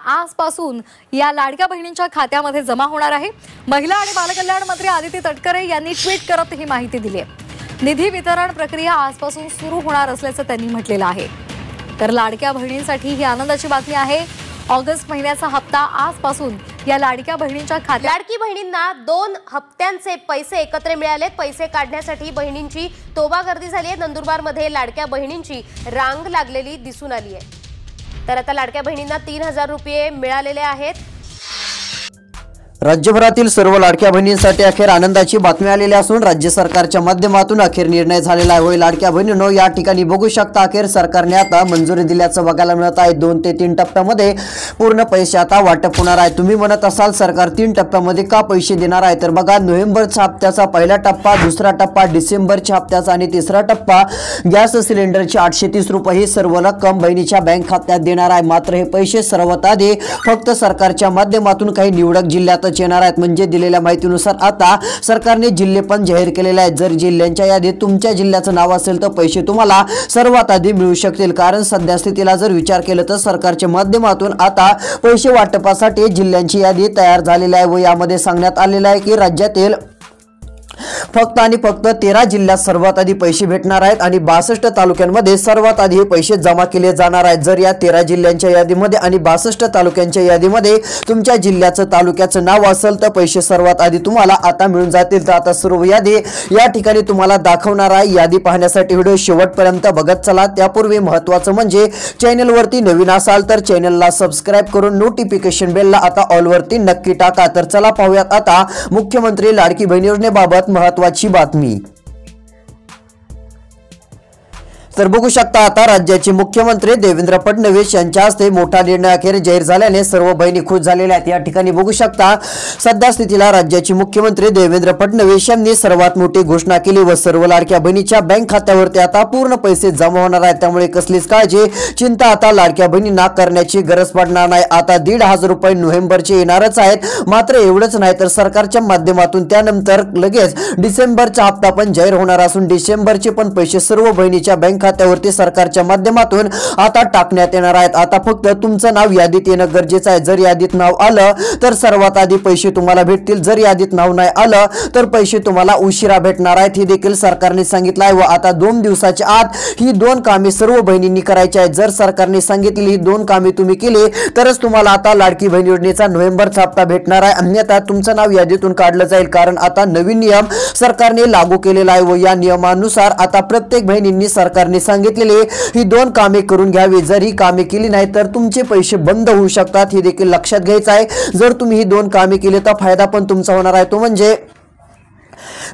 आजपासून या लाडक्या बहिणींच्या खात्यामध्ये जमा होणार आहे। महिला आणि बालकल्याण मंत्री आदिती तटकरे यांनी ट्विट करत ही माहिती दिली आहे। निधी वितरण प्रक्रिया आजपासून सुरू होणार असल्याचं त्यांनी म्हटलेलं आहे। तर लाडक्या बहिणींसाठी ही आनंदाची बातमी आहे। ऑगस्ट महिन्याचा हप्ता आजपासून या लाडक्या बहिणींच्या खात्यात। लाडकी बहिणींना 2 हप्त्यांचे पैसे एकत्र मिळालेत। पैसे काढण्यासाठी बहिणींची तोबा गर्दी झाली आहे। नंदुरबारमध्ये लाडक्या बहिणींची रांग लागलेली दिसून आली आहे। तर आता लाडक्या बहिणींना 3000 रुपये मिळालेले आहेत। राज्यभरातील सर्व लाडक्या बहिणींसाठी अखेर आनंदाची बातमी आलेली असून राज्य सरकारच्या माध्यमातून अखेर निर्णय झालेला आहे। होय लाडक्या बहिणींनो, या ठिकाणी बघू शकता अखेर सरकारने आता मंजुरी दिल्याचं बघायला मिळत आहे। 2 ते 3 टप्प्यामध्ये पूर्ण पैसे आता वाटप होणार आहे। तुम्ही म्हणत असाल सरकार 3 टप्प्यामध्ये का पैसे देणार आहे, तर बघा नोव्हेंबरच्या हप्त्याचा पहिला टप्पा, दुसरा टप्पा डिसेंबरच्या हप्त्याचा आणि तिसरा टप्पा गॅस सिलेंडरचे 830 रुपये ही सर्व रक्कम बहिणीच्या बँक खात्यात देणार आहे। मात्र हे पैसे सर्वात आधी फक्त सरकारच्या माध्यमातून काही निवडक जिल्ह्यात येणार आहेत। म्हणजे दिलेल्या माहितीनुसार आता सरकारने जिल्हे पण जाहीर केलेले आहेत। जर जिल्ह्यांच्या यादीत तुमच्या जिल्ह्याचं नाव असेल तर पैसे तुम्हाला सर्वात आधी मिळू शकतील। कारण सध्या स्थितीला जर विचार केला तर सरकारच्या माध्यमातून आता पैसे वाटपासाठी जिल्ह्यांची यादी तयार झालेली आहे व यामध्ये सांगण्यात आलेलं आहे की राज्यातील फक्त आणि फक्त 13 जिल्ह्यात सर्वात आधी पैसे भेटणार आहेत आणि 62 तालुक्यांमध्ये सर्वात आधी हे पैसे जमा केले जाणार आहेत। जर या 13 जिल्ह्यांच्या यादीमध्ये आणि 62 तालुक्यांच्या यादीमध्ये तुमच्या जिल्ह्याचं तालुक्याचं नाव असेल तर पैसे सर्वात आधी तुम्हाला आता मिळून जातील। तर आता सर्व यादी या ठिकाणी तुम्हाला दाखवणार आहे। यादी पाहण्यासाठी व्हिडिओ शेवटपर्यंत बघत चला। त्यापूर्वी महत्त्वाचं म्हणजे चॅनलवरती नवीन असाल तर चॅनलला सबस्क्राइब करून नोटिफिकेशन बेलला आता ऑल वरती नक्की टाका। तर चला पाहूयात आता मुख्यमंत्री लाडकी बहीण योजनेबाबत महत्त्वाची बातमी। तर बघू शकता आता राज्याचे मुख्यमंत्री देवेंद्र फडणवीस यांच्या हस्ते मोठा निर्णय अखेर जाहीर झाल्याने सर्व बहिणी खुश झालेल्या आहेत। या ठिकाणी बघू शकता सध्या स्थितीला राज्याचे मुख्यमंत्री देवेंद्र फडणवीस यांनी सर्वात मोठी घोषणा केली व सर्व लाडक्या बहिणीच्या बँक खात्यावरती आता पूर्ण पैसे जमा होणार आहेत। त्यामुळे कसलीच काळजी चिंता आता लाडक्या बहिणींना करण्याची गरज पडणार नाही। आता 1,500 रुपये नोव्हेंबरचे येणारच आहेत। मात्र एवढंच नाही तर सरकारच्या माध्यमातून त्यानंतर लगेच डिसेंबरचा हप्ता पण जाहीर होणार असून डिसेंबरचे पण पैसे सर्व बहिणीच्या बँक खात्यावरती सरकारच्या माध्यमातून आता टाकण्यात येणार आहेत। आता फक्त तुमचं नाव यादीत येणं गरजेचं आहे। जर यादीत नाव आलं तर सर्वात आधी पैसे तुम्हाला भेटतील। जर यादीत नाव नाही आलं तर पैसे तुम्हाला उशिरा भेटणार आहेत हे देखील सरकारने सांगितलं आहे व आता 2 दिवसाच्या आत ही 2 कामे सर्व बहिणींनी करायची आहेत। जर सरकारने सांगितलेली ही 2 कामे तुम्ही केली तरच तुम्हाला आता लाडकी बहीण योजनेचा नोव्हेंबरचा हप्ता भेटणार आहे। अन्यथा तुमचं नाव यादीतून काढलं जाईल। कारण आता नवीन नियम सरकारने लागू केलेला आहे व या नियमानुसार आता प्रत्येक बहिणींनी सरकारने सांगितलेले ही 2 कामे करून घ्यावी। जर ही कामे केली नाही तर तुमचे पैसे बंद होऊ शकतात हे देखील लक्षात घ्यायचं आहे। जर तुम्ही ही 2 कामे केली तर फायदा पण तुमचा होणार आहे। तो म्हणजे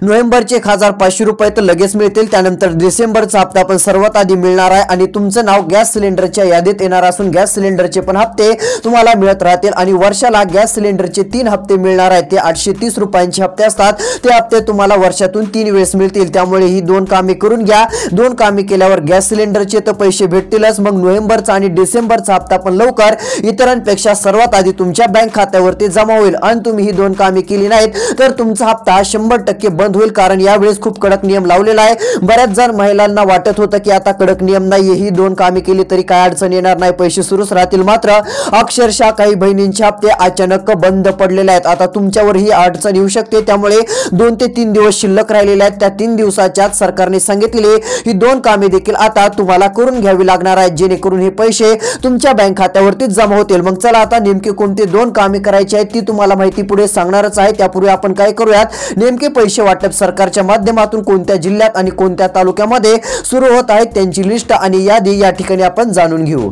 नोव्हेंबरचे 1500 रुपये तर लगेच मिळतील। त्यानंतर डिसेंबरचा हप्ता पण सर्वात आधी मिळणार आहे आणि तुमचं नाव गॅस सिलेंडरच्या यादीत येणार असून गॅस सिलेंडरचे पण हप्ते तुम्हाला मिळत राहतील आणि वर्षाला गॅस सिलेंडरचे 3 हप्ते मिळणार आहेत। ते 830 रुपयांचे हप्ते असतात। ते हप्ते तुम्हाला वर्षातून 3 वेळेस मिळतील। त्यामुळे ही 2 कामे करून घ्या। 2 कामे केल्यावर गॅस सिलेंडरचे तर पैसे भेटतीलच, मग नोव्हेंबरचा आणि डिसेंबरचा हप्ता पण लवकर इतरांपेक्षा सर्वात आधी तुमच्या बँक खात्यावरती जमा होईल। आणि तुम्ही ही 2 कामे केली नाहीत तर तुमचा हप्ता 100% बंद होईल। कारण यावेळेस खूप कडक नियम लावलेला आहे। बऱ्याच जण महिलांना वाटत होतं की आता कडक नियम नाही, ही 2 कामे केली तरी काय अडचण येणार नाही, पैसे सुरूच राहतील। मात्र अक्षरशः काही बहिणींचे हप्ते अचानक बंद पडलेले आहेत। आता तुमच्यावर ही अडचण येऊ शकते। त्यामुळे 2 ते 3 दिवस शिल्लक राहिलेले आहेत। त्या 3 दिवसाच्या आत सरकारने सांगितले ही 2 कामे देखील आता तुम्हाला करून घ्यावी लागणार आहेत, जेणेकरून हे पैसे तुमच्या बँक खात्यावरती जमा होतील। मग चला आता नेमके कोणते 2 कामे करायची आहेत ती तुम्हाला माहिती पुढे सांगणारच आहे। त्यापूर्वी आपण काय करूयात, नेमके पैसे वाटप सरकारच्या माध्यमातून कोणत्या जिल्ह्यात आणि कोणत्या तालुक्यामध्ये सुरू होत आहेत त्यांची लिस्ट आणि यादी या ठिकाणी आपण जाणून घेऊ।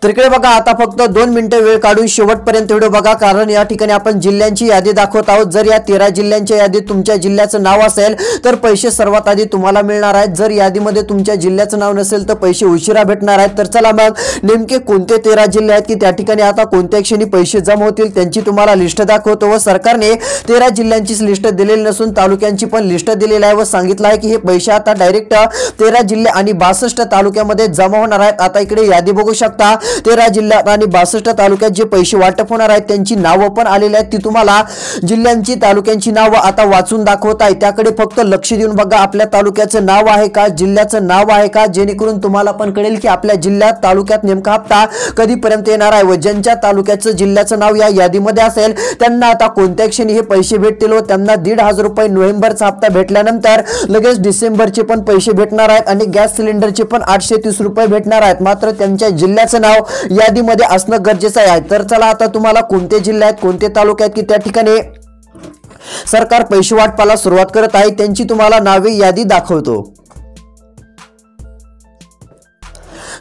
तर इकडे बघा आता फक्त 2 मिनिटं वेळ काढून शेवटपर्यंत व्हिडिओ बघा, कारण या ठिकाणी आपण जिल्ह्यांची यादी दाखवत आहोत। जर या 13 जिल्ह्यांच्या यादीत तुमच्या जिल्ह्याचं नाव असेल तर पैसे सर्वात आधी तुम्हाला मिळणार आहेत। जर यादीमध्ये तुमच्या जिल्ह्याचं नाव नसेल तर पैसे उशिरा भेटणार आहेत। तर चला मग नेमके कोणते 13 जिल्हे आहेत की त्या ठिकाणी आता कोणत्या क्षणी पैसे जमा होतील त्यांची तुम्हाला लिस्ट दाखवतो व सरकारने 13 जिल्ह्यांचीच लिस्ट दिलेली नसून तालुक्यांची पण लिस्ट दिलेली आहे व सांगितलं आहे की हे पैसे आता डायरेक्ट 13 जिल्हे आणि 62 तालुक्यामध्ये जमा होणार आहेत। आता इकडे यादी बघू शकता 13 जिल्ह्यात आणि 62 तालुक्यात जे पैसे वाटप होणार आहेत त्यांची नावं पण आलेली आहेत। ती तुम्हाला जिल्ह्यांची तालुक्यांची नावं आता वाचून दाखवत आहे, त्याकडे फक्त लक्ष देऊन बघा आपल्या तालुक्याचं नाव आहे का, जिल्ह्याचं नाव आहे का, जेणेकरून तुम्हाला पण कळेल की आपल्या जिल्ह्यात तालुक्यात नेमका हप्ता कधीपर्यंत येणार आहे व ज्यांच्या तालुक्याचं जिल्ह्याचं नाव या यादीमध्ये असेल त्यांना आता कोणत्या क्षणी हे पैसे भेटतील व त्यांना 1,500 रुपये नोव्हेंबरचा हप्ता भेटल्यानंतर लगेच डिसेंबरचे पण पैसे भेटणार आहेत आणि गॅस सिलेंडरचे पण 830 रुपये भेटणार आहेत। मात्र त्यांच्या जिल्ह्याचं नाव यादीमध्ये असणं गरजेचं आहे। तर चला आता तुम्हाला कोणते जिल्हे आहेत कोणते तालुके आहेत की त्या ठिकाणी सरकार पैसे वाटपाला सुरुवात करत आहे त्यांची तुम्हाला नावे यादी दाखवतो।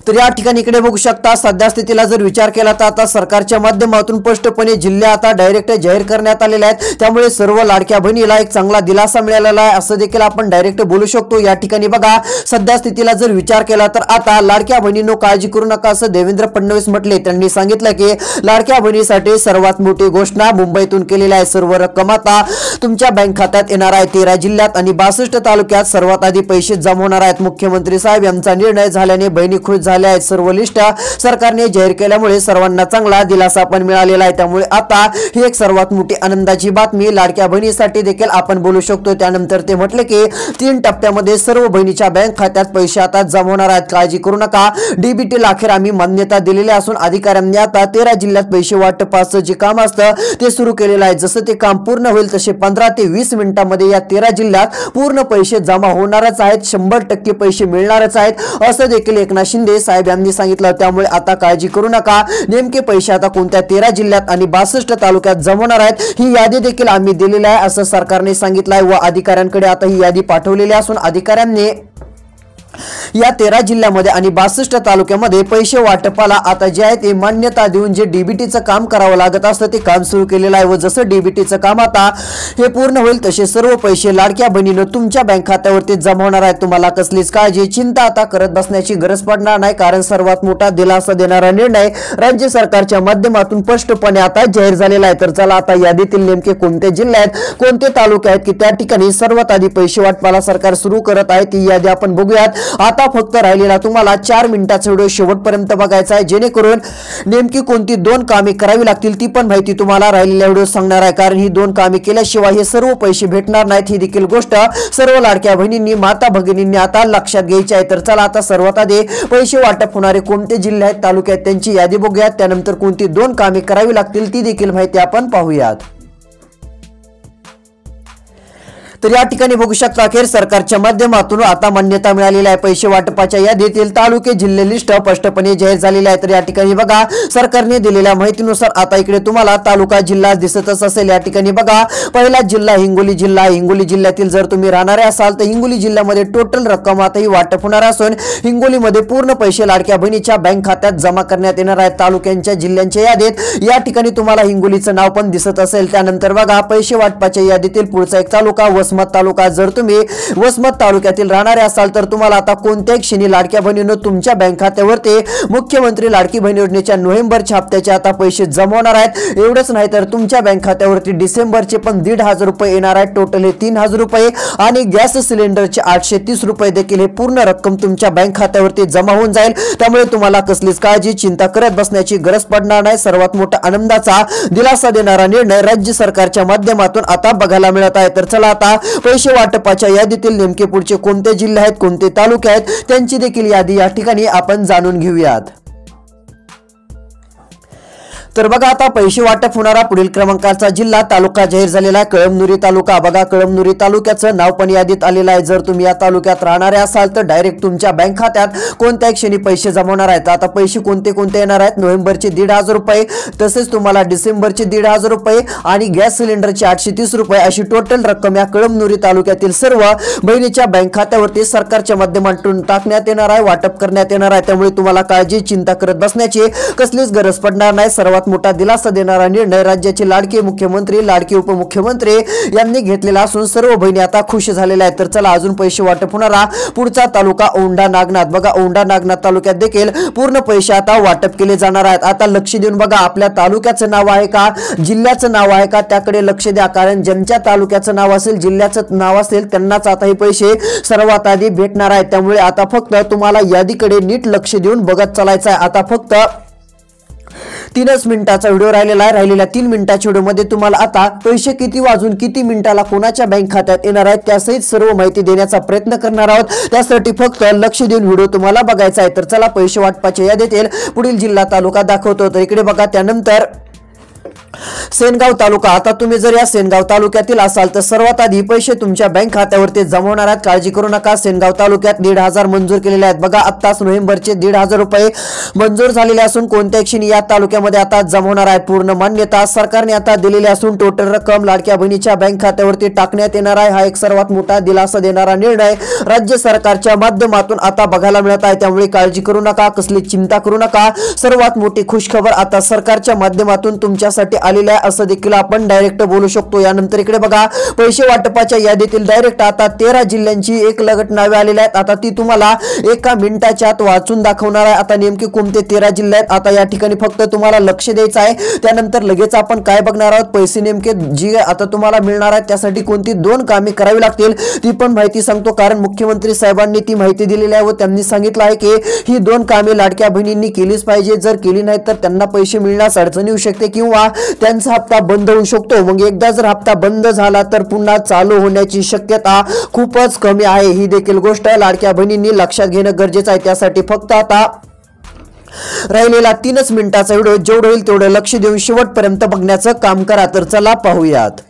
तर या ठिकाणी इकडे बघू शकता सध्या स्थितीला जर विचार केला तर आता सरकारच्या माध्यमातून स्पष्टपणे जिल्हे आता डायरेक्ट जाहीर करण्यात आलेले आहेत, त्यामुळे सर्व लाडक्या बहिणीला एक चांगला दिलासा मिळालेला आहे असं देखील आपण डायरेक्ट बोलू शकतो। या ठिकाणी बघा सध्या स्थितीला जर विचार केला तर आता लाडक्या बहिणींनो काळजी करू नका असं देवेंद्र फडणवीस म्हटले। त्यांनी सांगितलं की लाडक्या बहिणीसाठी सर्वात मोठी घोषणा मुंबईतून केलेली आहे। सर्व रक्कम आता तुमच्या बँक खात्यात येणार आहे। 13 जिल्ह्यात आणि 62 तालुक्यात सर्वात आधी पैसे जमा होणार आहेत। मुख्यमंत्री साहेब यांचा निर्णय झाल्याने बहिणी खुश झाल्या आहेत। सर्व लिस्ट सरकारने जाहीर केल्यामुळे सर्वांना चांगला दिलासा पण मिळालेला आहे, त्यामुळे आता ही एक सर्वात मोठी आनंदाची बातमी लाडक्या बहिणीसाठी देखील आपण बोलू शकतो। त्यानंतर ते म्हटले की 3 टप्प्यामध्ये सर्व बहिणीच्या बँक खात्यात पैसे आता जमा होणार आहेत, काळजी करू नका। डीबीटी ला अखेर आम्ही मान्यता दिलेली असून अधिकाऱ्यांनी आता 13 जिल्ह्यात पैसे वाटपाचं जे काम असतं ते सुरू केलेलं आहे। जसं ते काम पूर्ण होईल तसे 15 ते 20 मिनिटांमध्ये या 13 जिल्ह्यात पूर्ण पैसे जमा होणारच आहेत, 100% पैसे मिळणारच आहेत असं देखील एकनाथ शिंदे साहेब यांनी सांगितलं। त्यामुळे आता काळजी करू नका, नेमके पैसे आता कोणत्या 13 जिल्ह्यात आणि 62 तालुक्यात जमा होणार आहेत ही यादी देखील आम्ही दिलेली आहे असं सरकारने सांगितलं आहे व अधिकाऱ्यांकडे आता ही यादी पाठवलेली असून अधिकाऱ्यांनी या 13 जिल्ह्यामध्ये आणि 62 तालुक्यामध्ये पैसे वाटपाला आता जे आहे ते मान्यता देऊन जे डीबीटीचं काम करावं लागत असतं ते काम सुरू केलेलं आहे व जसं डीबीटीचं काम आता हे पूर्ण होईल तसे सर्व पैसे लाडक्या बहिणीनं तुमच्या बँक खात्यावरती जमा होणार आहेत। तुम्हाला कसलीच काळजी चिंता आता करत बसण्याची गरज पडणार नाही, कारण सर्वात मोठा दिलासा देणारा निर्णय राज्य सरकारच्या माध्यमातून स्पष्टपणे आता जाहीर झालेला आहे। तर चला आता यादीतील नेमके कोणते जिल्हे आहेत कोणते तालुके आहेत की त्या ठिकाणी सर्वात आधी पैसे वाटपाला सरकार सुरू करत आहे ती यादी आपण बघूयात। आता फक्त राहिलेला तुम्हाला 4 मिनिटाचा व्हिडिओ शेवटपर्यंत बघायचा आहे, जेणेकरून नेमकी कोणती 2 कामे करावी लागतील ती पण माहिती तुम्हाला राहिलेल्या व्हिडिओ सांगणार आहे, कारण ही 2 कामे केल्याशिवाय हे सर्व पैसे भेटणार नाहीत ही देखील गोष्ट सर्व लाडक्या बहिणींनी माता भगिनींनी आता लक्षात घ्यायची आहे। तर चला आता सर्वात आधी पैसे वाटप होणारे कोणते जिल्हे आहेत तालुके आहेत त्यांची यादी बघूयात, त्यानंतर कोणती 2 कामे करावी लागतील ती देखील माहिती आपण पाहूयात। तर या ठिकाणी बघू शकता अखेर सरकारच्या माध्यमातून आता मान्यता मिळालेली आहे। पैसे वाटपाच्या यादीतील तालुके जिल्हे लिस्ट स्पष्टपणे जाहीर झालेली आहे। तर या ठिकाणी बघा सरकारने दिलेल्या माहितीनुसार आता इकडे तुम्हाला तालुका जिल्हा दिसतच असेल। या ठिकाणी बघा पहिला जिल्हा हिंगोली जिल्हा, हिंगोली जिल्ह्यातील जर तुम्ही राहणारे असाल तर हिंगोली जिल्ह्यामध्ये टोटल रक्कम आता ही वाटप होणार असून हिंगोलीमध्ये पूर्ण पैसे लाडक्या बहिणीच्या बँक खात्यात जमा करण्यात येणार आहेत। तालुक्यांच्या जिल्ह्यांच्या यादीत या ठिकाणी तुम्हाला हिंगोलीचं नाव पण दिसत असेल। त्यानंतर बघा पैसे वाटपाच्या यादीतील पुढचा एक तालुका वसमत तालुका, जर तुम्ही वसमत तालुक्यातील राहणारे असाल तर तुम्हाला आता कोणत्याही क्षणी लाडक्या बहिणीनं तुमच्या बँक खात्यावरती मुख्यमंत्री लाडकी बहीण योजनेच्या नोव्हेंबरच्या हप्त्याचे आता पैसे जमा होणार आहेत। एवढंच नाही तर तुमच्या बँक खात्यावरती डिसेंबरचे पण 1,500 रुपये येणार आहेत, टोटल हे 3,000 रुपये आणि गॅस सिलेंडरचे 830 रुपये देखील हे पूर्ण रक्कम तुमच्या बँक खात्यावरती जमा होऊन जाईल। त्यामुळे तुम्हाला कसलीच काळजी चिंता करत बसण्याची गरज पडणार नाही। सर्वात मोठा आनंदाचा दिलासा देणारा निर्णय राज्य सरकारच्या माध्यमातून आता बघायला मिळत आहे। तर चला आता पैसे वाटपाच्या यादीतील नेमके पुढचे कोणते जिल्हे आहेत कोणते तालुके आहेत त्यांची देखील यादी या ठिकाणी आपण जाणून घेऊयात। तर बघा आता पैसे वाटप होणारा पुढील क्रमांकाचा जिल्हा तालुका जाहीर झालेला आहे कळमनुरी तालुका। बघा कळमनुरी तालुक्याचं नाव पण यादीत आलेलं आहे। जर तुम्ही या तालुक्यात राहणारे असाल तर डायरेक्ट तुमच्या बँक खात्यात कोणत्याही क्षणी पैसे जमा होणार आहेत। आता पैसे कोणते कोणते येणार आहेत, नोव्हेंबरचे 1,500 रुपये, तसेच तुम्हाला डिसेंबरचे 1,500 रुपये आणि गॅस सिलेंडरचे 830 रुपये अशी टोटल रक्कम या कळमनुरी तालुक्यातील सर्व बहिणीच्या बँक खात्यावरती सरकारच्या माध्यमातून टाकण्यात येणार आहे, वाटप करण्यात येणार आहे। त्यामुळे तुम्हाला काळजी चिंता करत बसण्याची कसलीच गरज पडणार नाही। सर्वात मोठा दिलासा देणारा निर्णय राज्याचे लाडके मुख्यमंत्री लाडके उपमुख्यमंत्री यांनी घेतलेला असून सर्व बहिणी आता खुश झालेल्या आहेत। तर चला अजून पैसे वाटप होणारा पुढचा तालुका औंढा नागनाथ। बघा औंढा नागनाथ तालुक्यात देखील पूर्ण पैसे आता वाटप केले जाणार आहेत। आता लक्ष देऊन बघा आपल्या तालुक्याचं नाव आहे का जिल्ह्याचं नाव आहे का त्याकडे लक्ष द्या, कारण ज्यांच्या तालुक्याचं नाव असेल जिल्ह्याचं नाव असेल त्यांनाच आता हे पैसे सर्वात आधी भेटणार आहेत। त्यामुळे आता फक्त तुम्हाला यादीकडे नीट लक्ष देऊन बघत चालायचं आहे। आता फक्त 3च मिनिटाचा व्हिडिओ राहिलेला आहे. राहिलेल्या 3 मिनिटाच्या व्हिडिओमध्ये तुम्हाला आता पैसे किती वाजून किती मिनिटाला कोणाच्या बँक खात्यात येणार आहेत त्यासहित सर्व माहिती देण्याचा प्रयत्न करणार आहोत. त्यासाठी फक्त लक्ष देऊन व्हिडिओ तुम्हाला बघायचा आहे. तर चला पैसे वाटपाच्या यादीतील पुढील जिल्हा तालुका दाखवतो. तर इकडे बघा, त्यानंतर सेनगाव तालुका. आता तुम्ही जर या सेनगाव तालुक्यातील असाल तर सर्वात आधी पैसे तुमच्या बँक खात्यावरती जमा होणार आहेत. काळजी करू नका. सेनगाव तालुक्यात 1,500 मंजूर केलेले आहेत. बघा, आत्ताच नोव्हेंबरचे 1,500 रुपये मंजूर झालेले असून कोणत्या क्षणी या तालुक्यामध्ये आता जमा होणार आहेत. पूर्ण मान्यता सरकारने आता दिलेली असून टोटल रक्कम लाडक्या बहिणीच्या बँक खात्यावरती टाकण्यात येणार आहे. हा एक सर्वात मोठा दिलासा देणारा निर्णय राज्य सरकारच्या माध्यमातून आता बघायला मिळत आहे. त्यामुळे काळजी करू नका, कसली चिंता करू नका. सर्वात मोठी खुशखबर आता सरकारच्या माध्यमातून तुमच्यासाठी आलेल्या असं देखील आपण डायरेक्ट बोलू शकतो. यानंतर इकडे बघा, पैसे वाटपाच्या यादीतील डायरेक्ट आता 13 जिल्ह्यांची एक लगट नावे आलेली आहेत. आता ती तुम्हाला एका मिनिटाच्या आत वाचून दाखवणार आहे. आता नेमके कोणते 13 जिल्हे आहेत आता या ठिकाणी फक्त तुम्हाला लक्ष द्यायचं आहे. त्यानंतर लगेच आपण काय बघणार आहोत, पैसे नेमके जी आता तुम्हाला मिळणार आहेत त्यासाठी कोणती 2 कामे करावी लागतील ती पण माहिती सांगतो. कारण मुख्यमंत्री साहेबांनी ती माहिती दिलेली आहे व त्यांनी सांगितलं आहे की ही 2 कामे लाडक्या बहिणींनी केलीच पाहिजे. जर केली नाही तर त्यांना पैसे मिळण्यास अडचण येऊ शकते किंवा त्यांचा हप्ता बंद होऊ शकतो. मग एकदा जर हप्ता बंद झाला तर पुन्हा चालू होण्याची शक्यता खूपच कमी आहे. ही देखील गोष्ट लाडक्या बहिणींनी लक्षात घेणं गरजेचं आहे. त्यासाठी फक्त आता राहिलेला 3च मिनिटाचा व्हिडिओ जेवढं होईल तेवढं लक्ष देऊन शेवटपर्यंत बघण्याचं काम करा. तर चला पाहूयात.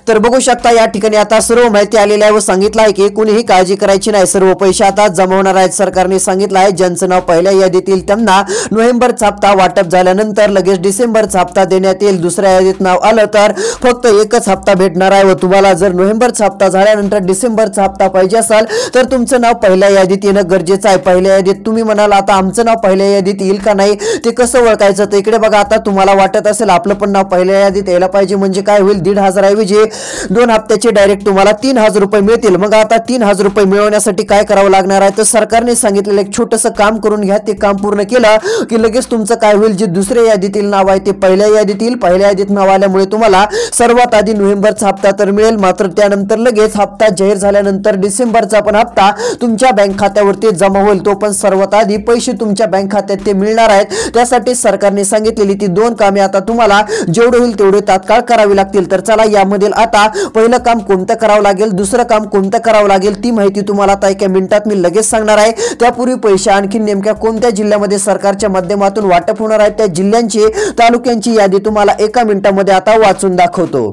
तर बघू शकता या ठिकाणी आता सर्व माहिती आलेली आहे व सांगितलं आहे की कुणीही काळजी करायची नाही. सर्व पैसे आता जमा होणार आहेत. सरकारने सांगितलं आहे ज्यांचं नाव पहिल्या यादीतील त्यांना नोव्हेंबरचा हप्ता वाटप झाल्यानंतर लगेच डिसेंबरचा हप्ता देण्यात येईल. दुसऱ्या यादीत नाव आलं तर फक्त एकच हप्ता भेटणार आहे व तुम्हाला जर नोव्हेंबरचा हप्ता झाल्यानंतर डिसेंबरचा हप्ता पाहिजे असेल तर तुमचं नाव पहिल्या यादीत येणं गरजेचं आहे. पहिल्या यादीत तुम्ही म्हणाल आता आमचं नाव पहिल्या यादीत येईल का नाही ते कसं ओळखायचं. तर इकडे बघा, आता तुम्हाला वाटत असेल आपलं पण नाव पहिल्या यादीत यायला पाहिजे म्हणजे काय होईल, 1,500 ऐवजी 2 हप्त्याचे डायरेक्ट तुम्हाला 3,000 रुपये मिळतील. मग आता 3,000 रुपये मिळवण्यासाठी काय करावं लागणार आहे तर सरकारने सांगितलेलं एक छोटंसं काम करून घ्या. ते काम पूर्ण केलं की लगेच तुमचं काय होईल, जे दुसऱ्या यादीतील नाव आहे ते पहिल्या यादीत येईल. पहिल्या यादीत नाव आल्यामुळे तुम्हाला सर्वात आधी नोव्हेंबरचा हप्ता तर मिळेल, मात्र त्यानंतर लगेच हप्ता जाहीर झाल्यानंतर डिसेंबरचा पण हप्ता तुमच्या बँक खात्यावरती जमा होईल. तो पण सर्वात आधी पैसे तुमच्या बँक खात्यात ते मिळणार आहेत. त्यासाठी सरकारने सांगितलेली ती 2 कामे आता तुम्हाला जेवढे होईल तेवढे तात्काळ करावी लागतील. तर चला यामधील आता पहिलं काम कोणतं करावं लागेल, दुसरं काम कोणतं करावं लागेल ती माहिती तुम्हाला आता एका मिनिटात मी लगेच सांगणार आहे. त्यापूर्वी पैसे आणखी नेमक्या कोणत्या जिल्ह्यामध्ये सरकारच्या माध्यमातून वाटप होणार आहेत त्या जिल्ह्यांची तालुक्यांची यादी तुम्हाला एका मिनिटामध्ये आता वाचून दाखवतो.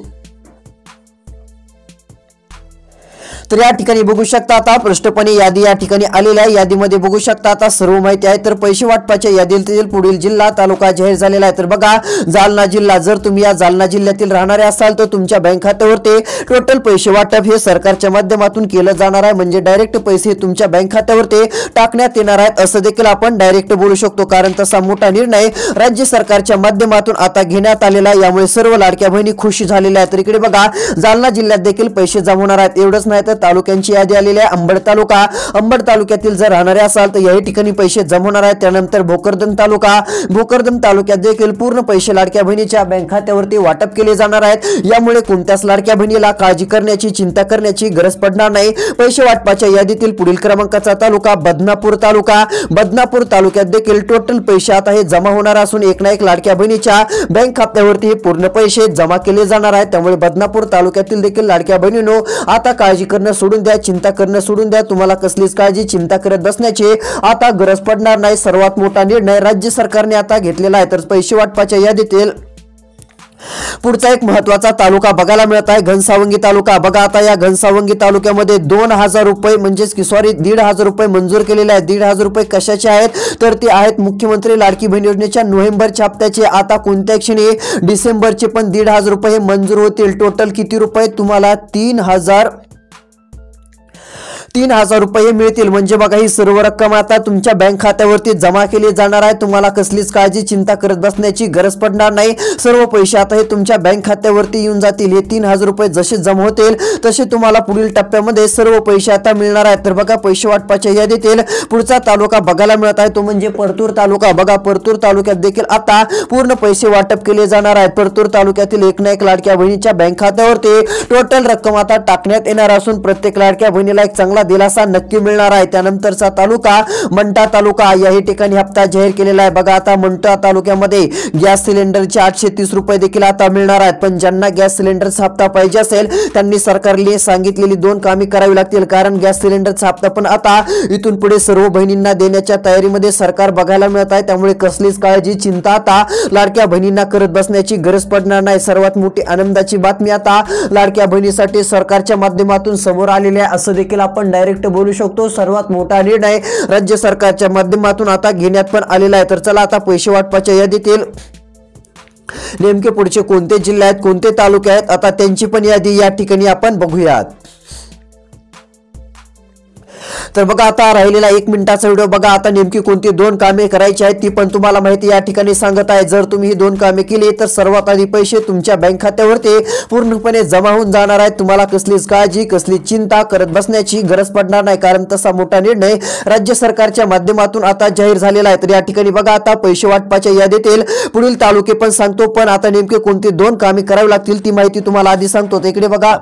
तर या ठिकाणी बघू शकता आता स्पष्टपणे यादी या ठिकाणी आलेल्या आहे. यादीमध्ये बघू शकता आता सर्व माहिती आहे. तर पैसे वाटपाच्या यादीतील पुढील जिल्हा तालुका जाहीर झालेला आहे. तर बघा, जालना जिल्हा. जर तुम्ही या जालना जिल्ह्यातील राहणारे असाल तर तुमच्या बँक खात्यावरती टोटल पैसे वाटप हे सरकारच्या माध्यमातून केलं जाणार आहे. म्हणजे डायरेक्ट पैसे तुमच्या बँक खात्यावरती टाकण्यात येणार आहेत असं देखील आपण डायरेक्ट बोलू शकतो. कारण तसा मोठा निर्णय राज्य सरकारच्या माध्यमातून आता घेण्यात आलेला आहे. यामुळे सर्व लाडक्या बहिणी खुश झालेल्या आहेत. तर इकडे बघा, जालना जिल्ह्यात देखील पैसे जमा होणार आहेत. एवढंच नाही तर तालुक्यांची यादी आलेली आहे. अंबड तालुका, अंबड तालुक्यातील जर राहणारे असाल तर याही ठिकाणी पैसे जमा होणार आहेत. त्यानंतर भोकरदन तालुका, भोकरदन तालुक्यात देखील पूर्ण पैसे लाडक्या बहिणीच्या बँक खात्यावरती वाटप केले जाणार आहेत. यामुळे कोणत्याच लाडक्या बहिणीला काळजी करण्याची, चिंता करण्याची गरज पडणार नाही. पैसे वाटपाच्या यादीतील पुढील क्रमांकाचा तालुका बदनापूर तालुका. बदनापूर तालुक्यात देखील टोटल पैसे आता हे जमा होणार असून एक ना एक लाडक्या बहिणीच्या बँक खात्यावरती हे पूर्ण पैसे जमा केले जाणार आहेत. त्यामुळे बदनापूर तालुक्यातील देखील लाडक्या बहिणींनो आता काळजी करणं सोडून द्या, चिंता करणं सोडून द्या. तुम्हाला कसलीच काळजी, चिंता करत बसण्याची आता गरज पडणार नाही. सर्वात मोठा निर्णय राज्य सरकारने आता घेतलेला आहे. तर पैसे वाटपाच्या यादीतील पुढचा एक महत्वाचा तालुका बघायला मिळत आहे, घनसावंगी तालुका. बघा, आता या घनसावंगी तालुक्यामध्ये 2,000 रुपये म्हणजेच की 1,500 रुपये मंजूर केलेले आहेत. 1,500 रुपये कशाचे आहेत तर ते आहेत मुख्यमंत्री लाडकी बहीण योजनेच्या नोव्हेंबरच्या हप्त्याचे. आता कोणत्या क्षणी डिसेंबरचे पण 1,500 रुपये मंजूर होतील. टोटल किती रुपये तुम्हाला 3,000 रुपये मिळतील. म्हणजे बघा, ही सर्व रक्कम आता तुमच्या बँक खात्यावरती जमा केली जाणार आहे. तुम्हाला कसलीच काळजी, चिंता करत बसण्याची गरज पडणार नाही. सर्व पैसे आता हे तुमच्या बँक खात्यावरती येऊन जातील. हे 3,000 रुपये जसे जमा होतील तसे तुम्हाला पुढील टप्प्यामध्ये सर्व पैसे आता मिळणार आहेत. तर बघा, पैसे वाटपाच्या यादीतील पुढचा तालुका बघायला मिळत आहे तो म्हणजे परतूर तालुका. बघा, परतूर तालुक्यात देखील आता पूर्ण पैसे वाटप केले जाणार आहेत. परतूर तालुक्यातील एक ना एक लाडक्या बहिणीच्या बँक खात्यावरती टोटल रक्कम आता टाकण्यात येणार असून प्रत्येक लाडक्या बहिणीला एक चांगला तुम्हाला दिलासा नक्की मिळणार आहे। त्यानंतरचा तालुका मंठा तालुका, याही ठिकाणी हप्ता जाहीर केलेला आहे। बघा आता मंठा तालुक्यामध्ये गॅस सिलेंडरचे 830 रुपये देखील आता मिळणार आहेत। पण ज्यांना गॅस सिलेंडरचा हप्ता पाहिजे असेल त्यांनी सरकारने सांगितलेली 2 कामे करावी लागतील, कारण गॅस सिलेंडरचा हप्ता पण आता इथून पुढे सर्व बहिणींना देण्याच्या तयारीमध्ये सरकार बघायला मिळत आहे। त्यामुळे कसलीच काळजी चिंता आता लाडक्या बहिणींना करत बसण्याची गरज पडणार नाही। सर्वात मोठी आनंदाची बातमी आता लाडक्या बहिणीसाठी सरकारच्या माध्यमातून समोर आलेली आहे, असं देखील आपण डायरेक्ट बोलू शकतो। सर्वात मोठा निर्णय राज्य सरकारच्या माध्यमातून आता घेण्यात पण आलेला आहे। तर चला आता पैसे वाटपाच्या यादीतील नेमके पुढचे कोणते जिल्हे आहेत, कोणते तालुके आहेत, आता त्यांची पण यादी या ठिकाणी आपण बघूयात। तर बघा आता राहिलेला 1 मिनिटाचा व्हिडिओ बघा। आता नेमकी कोणती 2 कामे करायची आहेत ती पण तुम्हाला माहिती या ठिकाणी सांगत आहे। जर तुम्ही ही 2 कामे केली तर सर्वात आधी पैसे तुमच्या बँक खात्यावरती पूर्णपणे जमा होऊन जाणार आहेत। तुम्हाला कसलीच काळजी कसली चिंता करत बसण्याची गरज पडणार नाही, कारण तसा मोठा निर्णय राज्य सरकारच्या माध्यमातून आता जाहीर झालेला आहे। तर या ठिकाणी बघा आता पैसे वाटपाच्या यादीतील पुढील तालुके पण सांगतो, पण आता नेमके कोणती 2 कामे करावी लागतील ती माहिती तुम्हाला आधी सांगतो। तर इकडे बघा,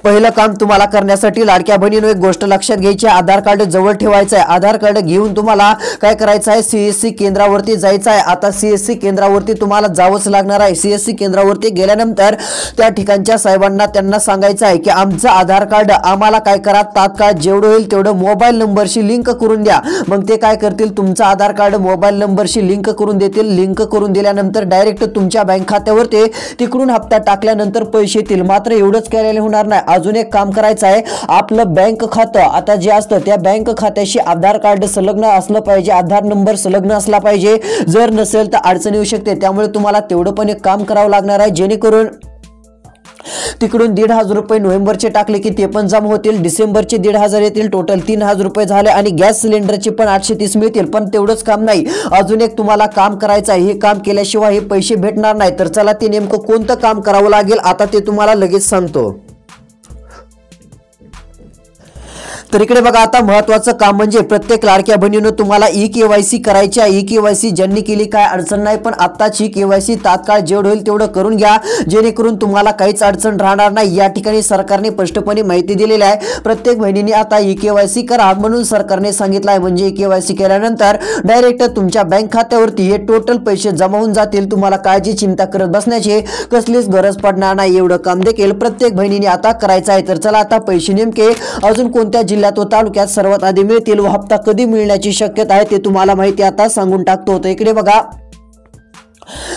पहिलं काम तुम्हाला करण्यासाठी लाडक्या बहिणीने एक गोष्ट लक्षात घ्यायची, आधार कार्ड जवळ ठेवायचं आहे। आधार कार्ड घेऊन तुम्हाला काय करायचं आहे, सीएससी केंद्रावरती जायचं आहे। आता सीएससी केंद्रावरती तुम्हाला जावंच लागणार आहे। सीएससी केंद्रावरती गेल्यानंतर त्या ठिकाणच्या साहेबांना त्यांना सांगायचं आहे की आमचं आधार कार्ड आम्हाला काय करा, तात्काळ जेवढं होईल तेवढं मोबाईल नंबरशी लिंक करून द्या। मग ते काय करतील, तुमचं आधार कार्ड मोबाईल नंबरशी लिंक करून देतील। लिंक करून दिल्यानंतर डायरेक्ट तुमच्या बँक खात्यावरती तिकडून हप्ता टाकल्यानंतर पैसे येतील। मात्र एवढंच केलेलं होणार नाही, अजून एक काम करायचं आहे। आपलं बँक खातं आता जे असतं त्या बँक खात्याशी आधार कार्ड संलग्न असलं पाहिजे, आधार नंबर संलग्न असला पाहिजे। जर नसेल तर अडचण येऊ शकते, त्यामुळे तुम्हाला तेवढं पण एक काम करावं लागणार आहे, जेणेकरून तिकडून 1,500 रुपये नोव्हेंबरचे टाकले की ते पण जमा होतील, डिसेंबरचे 1,500 येतील, टोटल 3,000 रुपये झाले आणि गॅस सिलेंडरचे पण 830 मिळतील। पण तेवढंच काम नाही, अजून एक तुम्हाला काम करायचं आहे। हे काम केल्याशिवाय हे पैसे भेटणार नाही। तर चला ते नेमकं कोणतं काम करावं लागेल आता ते तुम्हाला लगेच सांगतो। तर इकडे बघा आता महत्त्वाचं काम म्हणजे प्रत्येक लाडक्या बहिणीनं तुम्हाला ई-केवायसी करायची आहे। ई-केवायसी ज्यांनी केली काय अडचण नाही, पण आत्ताची केवायसी तात्काळ जेवढं होईल तेवढं करून घ्या, जेणेकरून तुम्हाला काहीच अडचण राहणार नाही। या ठिकाणी सरकारने स्पष्टपणे माहिती दिलेली आहे, प्रत्येक बहिणीने आता ई-केवायसी करा म्हणून सरकारने सांगितलं आहे। म्हणजे ई-केवायसी केल्यानंतर डायरेक्ट तुमच्या बँक खात्यावरती हे टोटल पैसे जमा होऊन जातील। तुम्हाला काळजी चिंता करत बसण्याची कसलीच गरज पडणार नाही। एवढं काम देखील प्रत्येक बहिणीने आता करायचं आहे। तर चला आता पैसे नेमके अजून कोणत्या जिल्ह्यात व तालुक्यात सर्वात आधी मिळतील व हप्ता कधी मिळण्याची शक्यता आहे ते तुम्हाला माहिती आता सांगून टाकतो। तर इकडे बघा,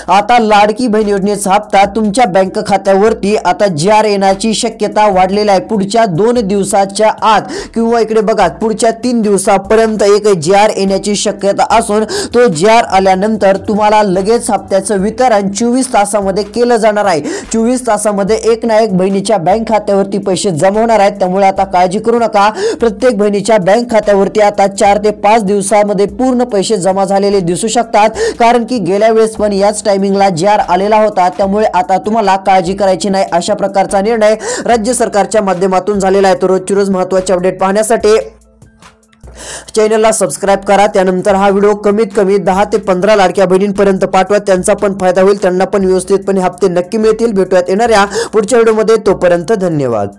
आता लाडकी बहीण योजनेचा हप्ता तुमच्या बँक खात्यावरती आता जार येण्याची शक्यता वाढलेली आहे। पुढच्या 2 दिवसाच्या आत किंवा इकडे बघा पुढच्या 3 दिवसापर्यंत एक जार येण्याची शक्यता असून तो जार आल्यानंतर तुम्हाला लगेच हप्त्याचं वितरण 24 तासामध्ये केलं जाणार आहे। 24 तासामध्ये एक ना एक बहिणीच्या बँक खात्यावरती पैसे जमा होणार आहेत। त्यामुळे आता काळजी करू नका, प्रत्येक बहिणीच्या बँक खात्यावरती आता 4 ते 5 दिवसामध्ये पूर्ण पैसे जमा झालेले दिसू शकतात, कारण की गेल्या वेळेस पण याच टायमिंगला जार आलेला होता। त्यामुळे आता तुम्हाला काळजी करायची नाही, अशा प्रकारचा निर्णय राज्य सरकारच्या माध्यमातून झालेला आहे। तर रोजची रोज महत्त्वाचे अपडेट पाहण्यासाठी चॅनलला सबस्क्राइब करा। त्यानंतर हा व्हिडिओ कमीत कमी 10 ते 15 लाडक्या बहिणींपर्यंत पाठवा, त्यांचा पण फायदा होईल, त्यांना पण व्यवस्थितपणे हप्ते नक्की मिळतील। भेटूयात येणाऱ्या पुढच्या व्हिडिओमध्ये, तोपर्यंत धन्यवाद।